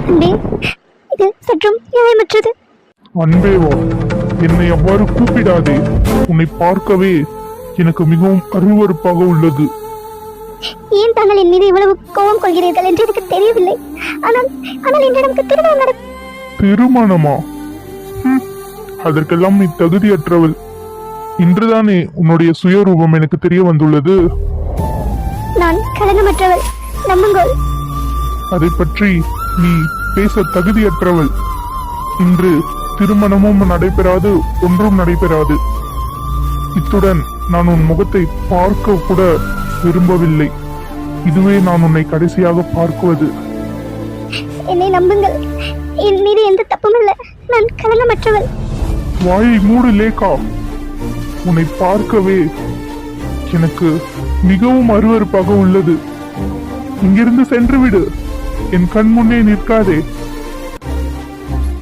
அன்பே, இது சற்றும் நியாயமற்றது. அன்பேவா, என்னை அவ்வாறு கூப்பிடாதே. உன்னை பார்க்கவே எனக்கு மிகவும் அருவருப்பாக உள்ளது. ஏன் தாங்கள் என் மீது இவ்வளவு கோபம் கொள்கிறீர்கள் என்று எனக்கு தெரியவில்லை. ஆனால் ஆனால் இன்று நமக்கு திருமணம் திருமணமா? அதற்கெல்லாம் நீ தகுதியற்றவள். இன்றுதானே உன்னுடைய சுயரூபம் எனக்கு தெரிய வந்துள்ளது. நான் களங்கமற்றவள், நம்புங்கள். அதை பற்றி நீ பேச தகுதியற்றவள். இன்று திருமணமும் நடைபெறாது, ஒன்றும் நடைபெறாது. இத்துடன் நான் உன் முகத்தை பார்க்க கூட விரும்பவில்லை. இதுவே நான் உன்னை கடைசியாக பார்க்குவது. என்னை நம்புங்கள், என் மீது எந்த தப்பும் இல்லை. நான் களங்கமற்றவள். வாயை மூடு லேகா. உன்னை பார்க்கவே எனக்கு மிகவும் அருவருப்பாக உள்ளது. இங்கிருந்து சென்று விடு. என் கண் முன்னே நிற்காதே.